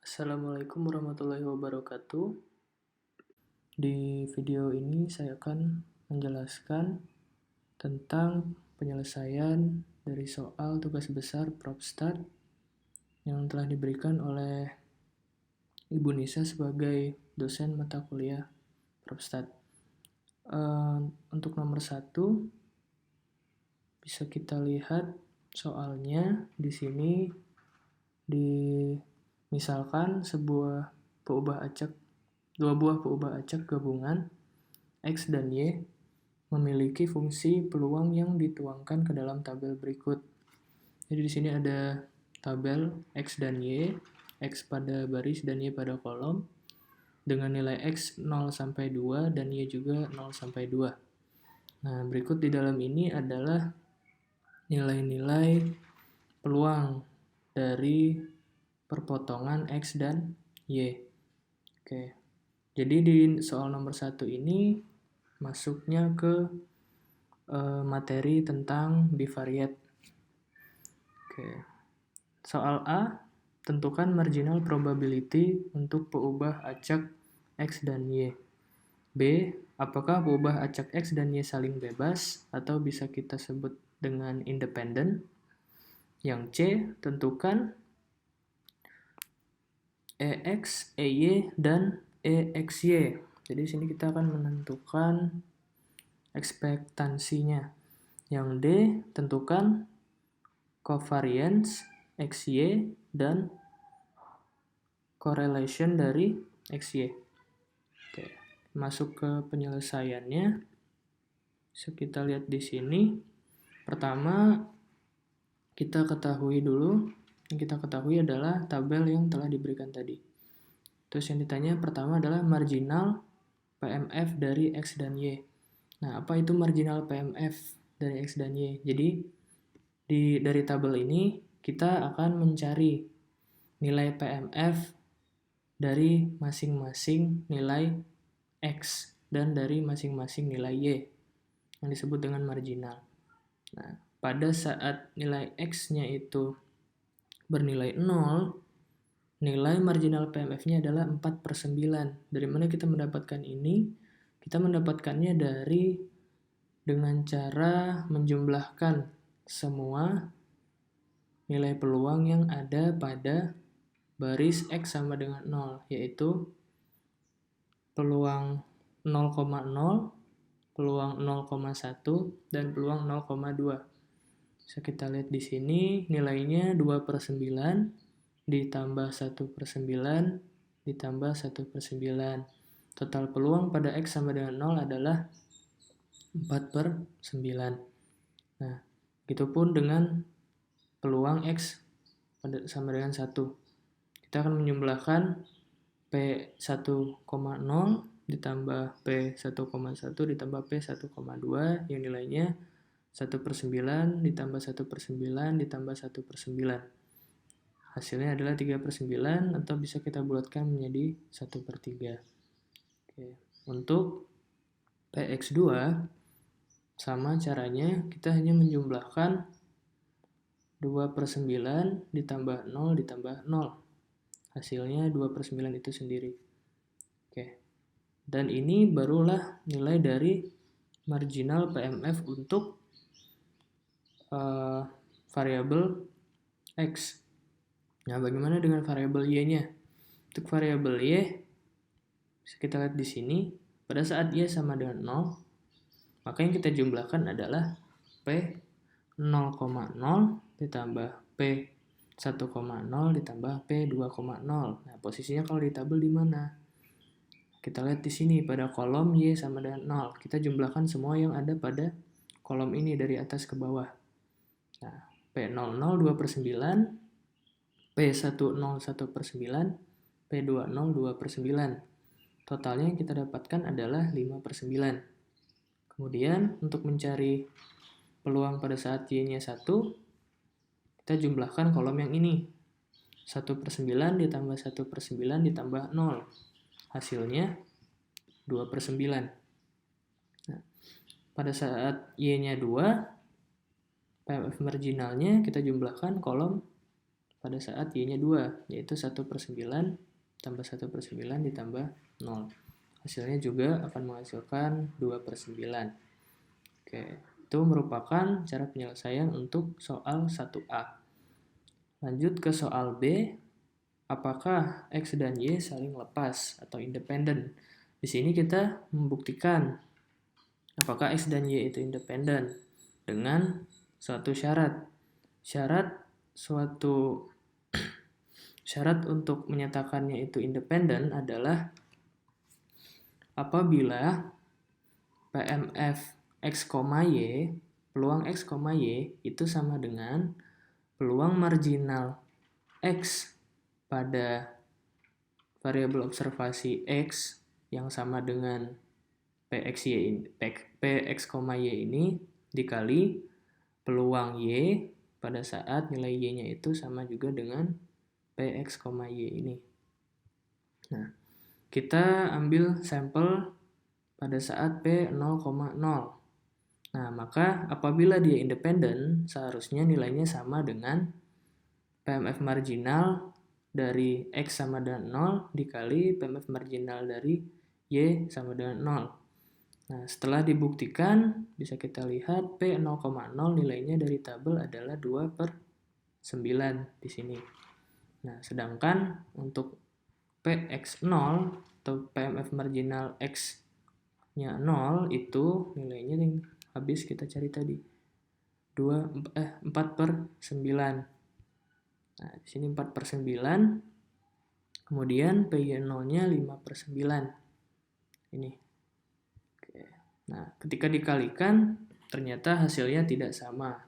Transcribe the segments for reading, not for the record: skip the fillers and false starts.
Assalamualaikum warahmatullahi wabarakatuh. Di video ini saya akan menjelaskan tentang penyelesaian dari soal tugas besar Propstat yang telah diberikan oleh Ibu Nisa sebagai dosen mata kuliah Propstat. Untuk nomor 1 bisa kita lihat soalnya di sini. Misalkan dua buah peubah acak gabungan X dan Y memiliki fungsi peluang yang dituangkan ke dalam tabel berikut. Jadi di sini ada tabel X dan Y, X pada baris dan Y pada kolom, dengan nilai X 0 sampai 2 dan Y juga 0 sampai 2. Nah, berikut di dalam ini adalah nilai-nilai peluang dari perpotongan X dan Y. Oke. Jadi di soal nomor 1 ini masuknya ke materi tentang bivariate. Oke. Soal A, tentukan marginal probability untuk peubah acak X dan Y. B, apakah peubah acak X dan Y saling bebas atau bisa kita sebut dengan independen? Yang C, tentukan EX, EY, dan EXY. Jadi di sini kita akan menentukan ekspektansinya. Yang D, tentukan covariance XY dan correlation dari XY. Oke, masuk ke penyelesaiannya. So, kita lihat di sini. Pertama, kita ketahui dulu. Yang kita ketahui adalah tabel yang telah diberikan tadi. Terus yang ditanya pertama adalah marginal PMF dari X dan Y. Nah, apa itu marginal PMF dari X dan Y? Jadi, dari tabel ini kita akan mencari nilai PMF dari masing-masing nilai X dan dari masing-masing nilai Y yang disebut dengan marginal. Nah, pada saat nilai X-nya itu bernilai 0, nilai marginal PMF-nya adalah 4/9. Dari mana kita mendapatkan ini? Kita mendapatkannya dengan cara menjumlahkan semua nilai peluang yang ada pada baris X sama dengan 0, yaitu peluang 0,0, peluang 0,1, dan peluang 0,2. Bisa kita lihat di sini nilainya 2/9 ditambah 1/9 ditambah 1/9. Total peluang pada X sama dengan 0 adalah 4/9. Nah, itu pun dengan peluang X sama dengan 1. Kita akan menjumlahkan P1,0 ditambah P1,1 ditambah P1,2 yang nilainya 1/9 ditambah 1/9 ditambah 1/9. Hasilnya adalah 3/9 atau bisa kita bulatkan menjadi 1/3. Oke. Untuk PX2 sama caranya, kita hanya menjumlahkan 2/9 ditambah 0 ditambah 0. Hasilnya 2/9 itu sendiri. Oke. Dan ini barulah nilai dari marginal PMF untuk variabel X. Nah, bagaimana dengan variabel Y-nya? Untuk variabel Y, bisa kita lihat di sini, pada saat Y sama dengan 0, maka yang kita jumlahkan adalah P 0,0 ditambah P 1,0 ditambah P 2,0. Nah, posisinya kalau di tabel di mana? Kita lihat di sini pada kolom Y sama dengan 0. Kita jumlahkan semua yang ada pada kolom ini dari atas ke bawah. Nah, P00 2/9, P10 1/9, P20 2/9. Totalnya yang kita dapatkan adalah 5/9. Kemudian untuk mencari peluang pada saat Y-nya 1, kita jumlahkan kolom yang ini. 1/9 ditambah 1/9 ditambah 0. Hasilnya 2/9. Nah, pada saat Y-nya 2, PMF marginalnya kita jumlahkan kolom pada saat Y-nya 2, yaitu 1/9 tambah 1/9 ditambah 0. Hasilnya juga akan menghasilkan 2/9. Oke, itu merupakan cara penyelesaian untuk soal 1A. Lanjut ke soal B. Apakah X dan Y saling lepas atau independen? Di sini kita membuktikan apakah X dan Y itu independen dengan suatu syarat. Syarat untuk menyatakannya itu independen adalah apabila PMF X, Y, peluang X, Y itu sama dengan peluang marginal X pada variabel observasi X yang sama dengan Px, Y ini dikali peluang Y pada saat nilai Y-nya itu sama juga dengan Px, Y ini. Nah, kita ambil sampel pada saat P 0,0. Nah, maka apabila dia independen, seharusnya nilainya sama dengan PMF marginal dari X sama dengan 0 dikali PMF marginal dari Y sama dengan 0. Nah, setelah dibuktikan, bisa kita lihat P 0,0 nilainya dari tabel adalah 2/9 di sini. Nah, sedangkan untuk Px0 atau PMF marginal X-nya 0 itu nilainya yang habis kita cari tadi. 4/9. Nah, di sini 4/9. Kemudian PY0-nya 5/9. Ini. Oke. Nah, ketika dikalikan, ternyata hasilnya tidak sama.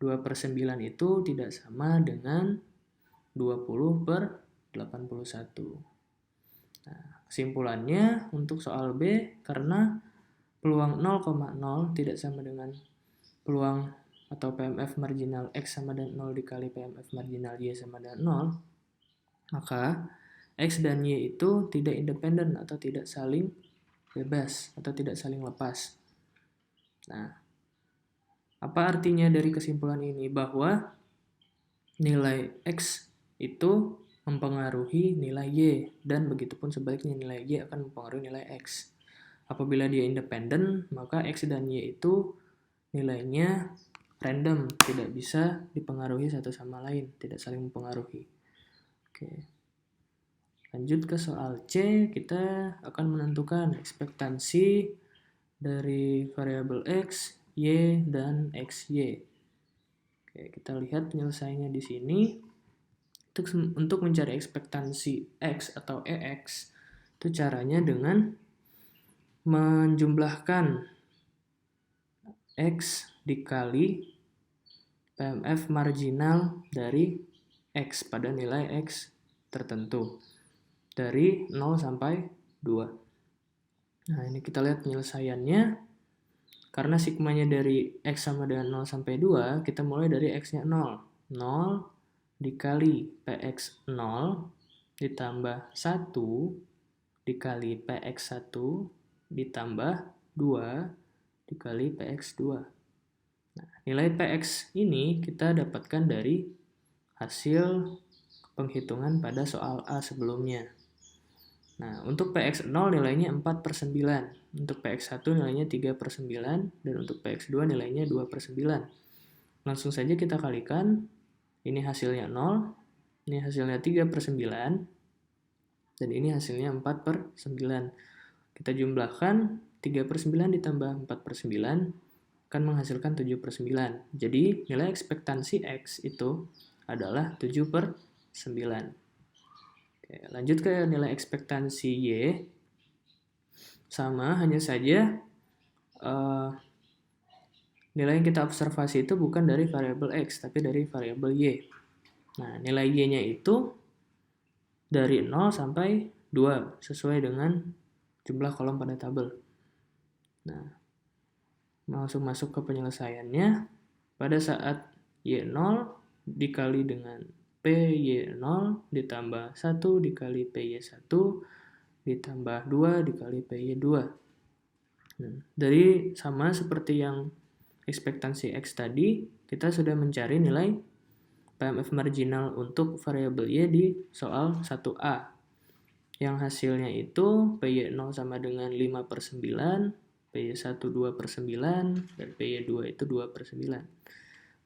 2/9 itu tidak sama dengan 20/81. Nah, kesimpulannya untuk soal B, karena peluang 0,0 tidak sama dengan peluang atau PMF marginal X sama dengan 0 dikali PMF marginal Y sama dengan 0, maka X dan Y itu tidak independen atau tidak saling bebas atau tidak saling lepas. Nah, apa artinya dari kesimpulan ini? Bahwa nilai X itu mempengaruhi nilai Y, dan begitupun sebaliknya nilai Y akan mempengaruhi nilai X. Apabila dia independen, maka X dan Y itu nilainya random, tidak bisa dipengaruhi satu sama lain, tidak saling mempengaruhi. Oke. Lanjut ke soal C, kita akan menentukan ekspektansi dari variabel X, Y, dan XY. Oke, kita lihat penyelesaiannya di sini. Untuk mencari ekspektansi X atau EX, itu caranya dengan menjumlahkan X dikali PMF marginal dari X pada nilai X tertentu dari 0 sampai 2. Nah, ini kita lihat penyelesaiannya. Karena sigmanya dari X sama dengan 0 sampai 2, kita mulai dari X-nya 0. 0 dikali PX0 ditambah 1 dikali PX1 ditambah 2 dikali PX2. Nah, nilai PX ini kita dapatkan dari hasil penghitungan pada soal A sebelumnya. Nah, untuk PX0 nilainya 4/9, untuk PX1 nilainya 3/9, dan untuk PX2 nilainya 2/9. Langsung saja kita kalikan, ini hasilnya 0, ini hasilnya 3/9, dan ini hasilnya 4/9. Kita jumlahkan, 3/9 ditambah 4/9 akan menghasilkan 7/9. Jadi nilai ekspektansi X itu adalah 7/9. Oke, lanjut ke nilai ekspektansi Y. Sama, hanya saja nilai yang kita observasi itu bukan dari variabel X, tapi dari variabel Y. Nah, nilai Y-nya itu dari 0 sampai 2, sesuai dengan jumlah kolom pada tabel. Nah, langsung masuk ke penyelesaiannya. Pada saat Y0 dikali dengan PY0 ditambah 1 dikali PY1 ditambah 2 dikali PY2. Nah, dari sama seperti yang ekspektansi X tadi, kita sudah mencari nilai PMF marginal untuk variabel Y di soal 1A. Yang hasilnya itu PY0 sama dengan 5/9, PY1 2/9, dan PY2 itu 2/9.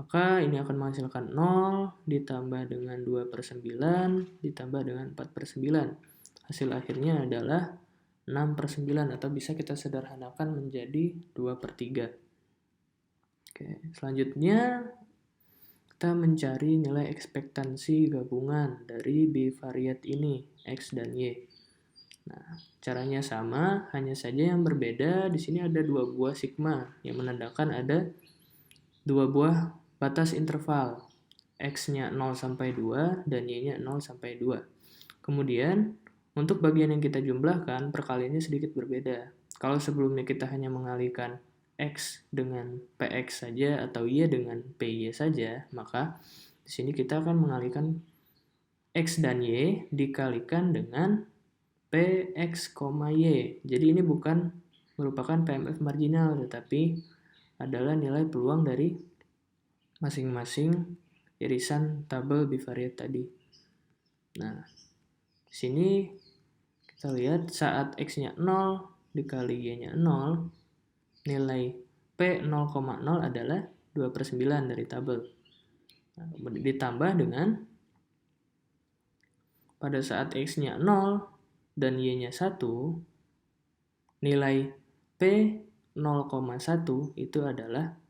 Maka ini akan menghasilkan 0 ditambah dengan 2/9 ditambah dengan 4/9. Hasil akhirnya adalah 6/9 atau bisa kita sederhanakan menjadi 2/3. Oke, selanjutnya kita mencari nilai ekspektansi gabungan dari bivariat ini, X dan Y. Nah, caranya sama, hanya saja yang berbeda di sini ada 2 buah sigma yang menandakan ada 2 buah batas interval. X-nya 0 sampai 2 dan Y-nya 0 sampai 2. Kemudian, untuk bagian yang kita jumlahkan, perkaliannya sedikit berbeda. Kalau sebelumnya kita hanya mengalihkan X dengan PX saja atau Y dengan PY saja, maka di sini kita akan mengalihkan X dan Y dikalikan dengan PX, Y. Jadi ini bukan merupakan PMF marginal, tetapi adalah nilai peluang dari masing-masing irisan tabel bivariat tadi. Nah, di sini kita lihat saat X-nya 0 dikali Y-nya 0, nilai P 0,0 adalah 2/9 dari tabel. Nah, ditambah dengan pada saat X-nya 0 dan Y-nya 1, nilai P 0,1 itu adalah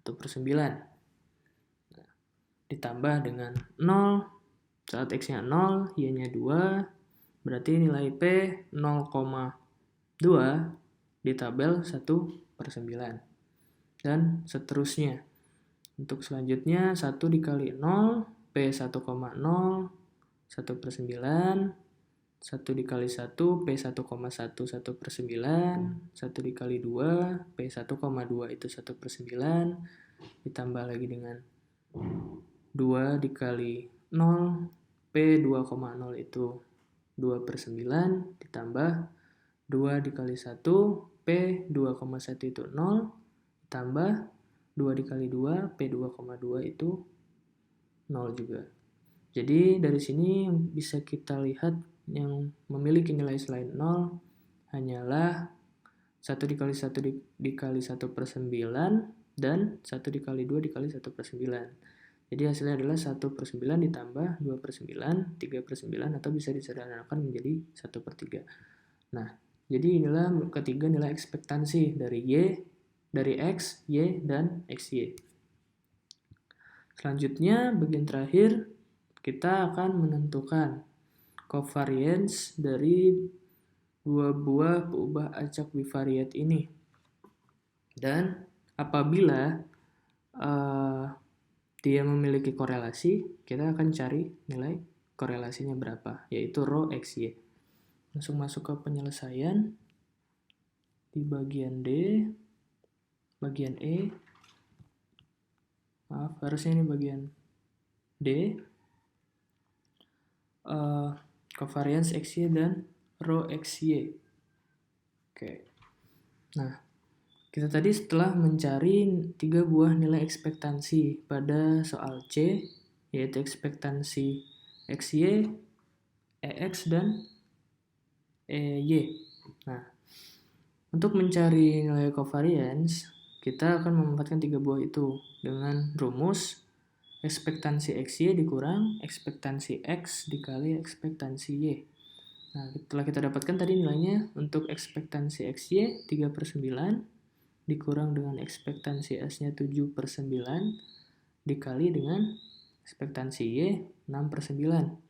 1/9. Nah, ditambah dengan 0, saat X-nya 0, Y-nya 2, berarti nilai P 0,2 di tabel 1/9. Dan seterusnya. Untuk selanjutnya 1 dikali 0, P 1,0, 1/9, 1 dikali 1, P 1,1, 1/9, 1 dikali 2, P 1,2 itu 1/9, ditambah lagi dengan 2 dikali 0, P 2,0 itu 2/9, ditambah 2 dikali 1, P 2,1 itu 0, ditambah 2 dikali 2, P 2,2 itu 0 juga. Jadi dari sini bisa kita lihat yang memiliki nilai selain 0 hanyalah 1 dikali 1 dikali 1/9 dan 1 dikali 2 dikali 1/9. Jadi hasilnya adalah 1/9 ditambah 2/9, 3/9 atau bisa disederhanakan menjadi 1/3. Nah, jadi inilah ketiga nilai ekspektansi dari X, Y, dan XY. Selanjutnya, bagian terakhir, kita akan menentukan covariance dari dua buah peubah acak bivariat ini. Dan apabila dia memiliki korelasi, kita akan cari nilai korelasinya berapa, yaitu rho XY. Langsung masuk ke penyelesaian. Di bagian D, bagian E, maaf, harusnya ini bagian D, covariance XY dan rho XY. Oke. Nah, kita tadi setelah mencari 3 buah nilai ekspektansi pada soal C, yaitu ekspektansi XY, EX, dan EY. Nah, untuk mencari nilai covariance, kita akan memanfaatkan 3 buah itu dengan rumus ekspektansi XY dikurang ekspektansi X dikali ekspektansi Y. Nah, setelah kita dapatkan tadi nilainya untuk ekspektansi XY 3/9 dikurang dengan ekspektansi S-nya 7/9 dikali dengan ekspektansi Y 6/9.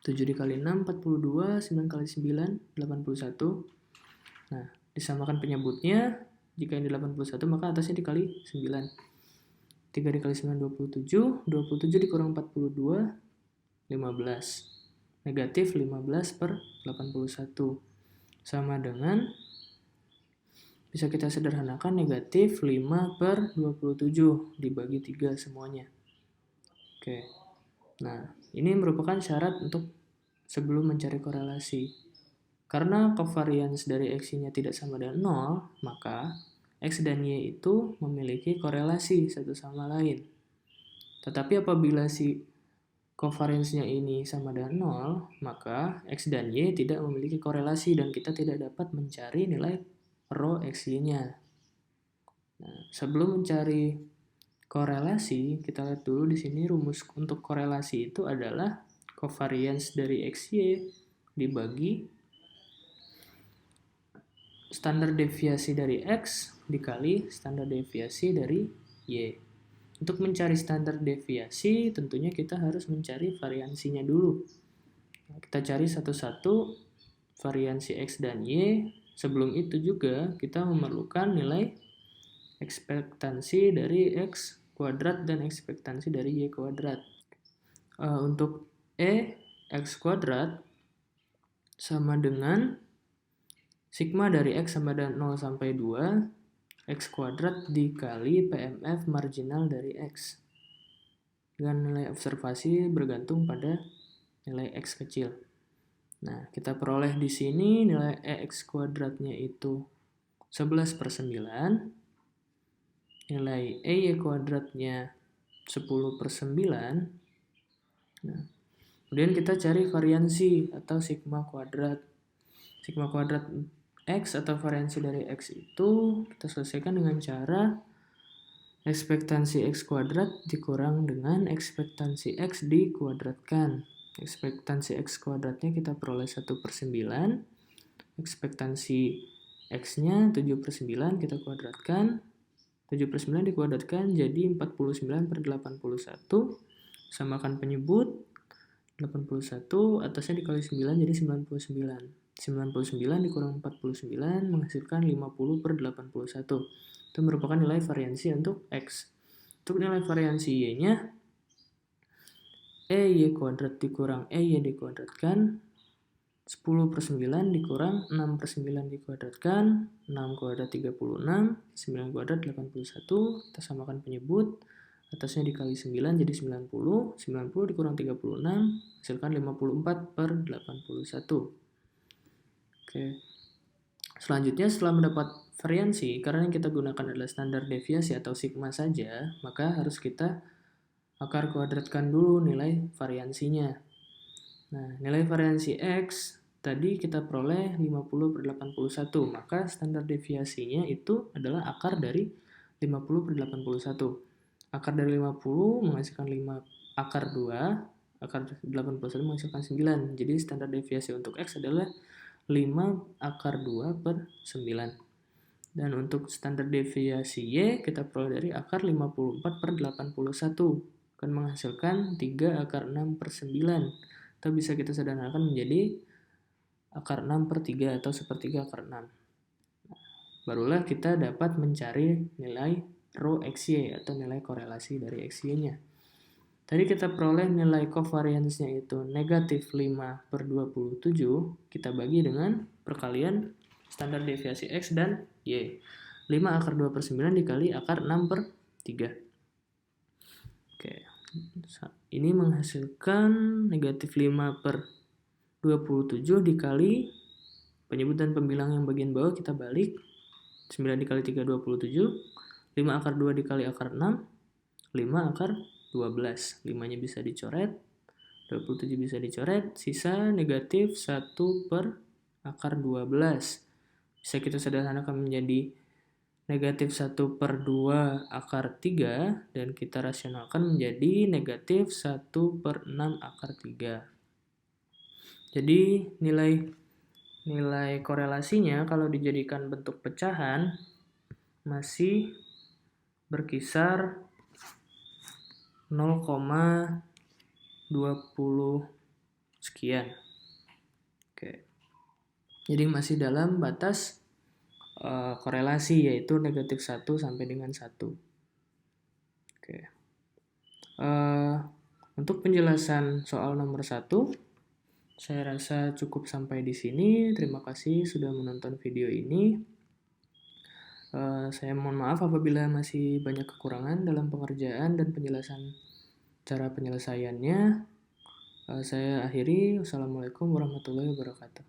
7 dikali 6, 42, 9 kali 9, 81. Nah, disamakan penyebutnya, jika ini 81 maka atasnya dikali 9. 3 dikali 9, 27, 27 dikurang 42, 15. Negatif 15/81. Sama dengan, bisa kita sederhanakan negatif 5/27 dibagi 3 semuanya. Oke. Nah, ini merupakan syarat untuk sebelum mencari korelasi. Karena covariance dari X-nya tidak sama dengan 0, maka X dan Y itu memiliki korelasi satu sama lain. Tetapi apabila si covariance-nya ini sama dengan 0, maka X dan Y tidak memiliki korelasi dan kita tidak dapat mencari nilai rho XY-nya. Nah, sebelum mencari korelasi, kita lihat dulu di sini rumus untuk korelasi itu adalah covariance dari XY dibagi standar deviasi dari X dikali standar deviasi dari Y. Untuk mencari standar deviasi, tentunya kita harus mencari variansinya dulu. Kita cari satu-satu variansi X dan Y. Sebelum itu juga kita memerlukan nilai ekspektansi dari X kuadrat dan ekspektansi dari Y kuadrat. Untuk X kuadrat sama dengan sigma dari X sama dengan 0 sampai 2, X kuadrat dikali PMF marginal dari X. Dengan nilai observasi bergantung pada nilai X kecil. Nah, kita peroleh di sini nilai EX kuadratnya itu 11/9. Nilai EY kuadratnya 10/9. Nah, kemudian kita cari variansi atau sigma kuadrat. Sigma kuadrat X atau variansi dari X itu kita selesaikan dengan cara ekspektansi X kuadrat dikurang dengan ekspektansi X dikuadratkan. Ekspektansi X kuadratnya kita peroleh 1/9. Ekspektansi X-nya 7/9 kita kuadratkan. 7/9 dikuadratkan jadi 49/81. Samakan penyebut. 81 atasnya dikali 9 jadi 99. 99 dikurang 49 menghasilkan 50/81. Itu merupakan nilai variansi untuk X. Untuk nilai variansi Y-nya, EY kuadrat dikurang EY dikuadratkan, 10/9 dikurang 6/9 dikuadratkan, 6 kuadrat 36, 9 kuadrat 81, kita samakan penyebut, atasnya dikali 9 jadi 90, 90 dikurang 36, hasilkan 54/81. Oke. Selanjutnya setelah mendapat variansi, karena yang kita gunakan adalah standar deviasi atau sigma saja, maka harus kita akar kuadratkan dulu nilai variansinya. Nah, nilai variansi X tadi kita peroleh 50/81, maka standar deviasinya itu adalah akar dari 50/81. Akar dari 50 menghasilkan 5 akar 2, akar 81 menghasilkan 9. Jadi standar deviasi untuk X adalah 5 akar 2/9. Dan untuk standar deviasi Y kita peroleh dari akar 54/81. Akan menghasilkan 3 akar 6/9. Atau bisa kita sederhanakan menjadi akar 6/3 atau 1/3 akar 6. Barulah kita dapat mencari nilai rho XY atau nilai korelasi dari XY-nya. Tadi kita peroleh nilai covariance-nya itu negatif 5/27, kita bagi dengan perkalian standar deviasi X dan Y. 5 akar 2/9 dikali akar 6/3. Oke, ini menghasilkan negatif 5/27 dikali penyebutan pembilang yang bagian bawah kita balik. 9 dikali 3, 27. 5 akar 2 dikali akar 6, 5 akar 12. 5-nya bisa dicoret, 27 bisa dicoret, sisa negatif 1 per akar 12. Bisa kita sederhanakan menjadi negatif 1 per 2 akar 3, dan kita rasionalkan menjadi negatif 1 per 6 akar 3. Jadi nilai korelasinya kalau dijadikan bentuk pecahan masih berkisar 0,20 sekian. Oke. Jadi masih dalam batas korelasi, yaitu negatif 1 sampai dengan 1. Oke. Untuk penjelasan soal nomor 1, saya rasa cukup sampai di sini. Terima kasih sudah menonton video ini. Saya mohon maaf apabila masih banyak kekurangan dalam pengerjaan dan penjelasan cara penyelesaiannya. Saya akhiri. Wassalamualaikum warahmatullahi wabarakatuh.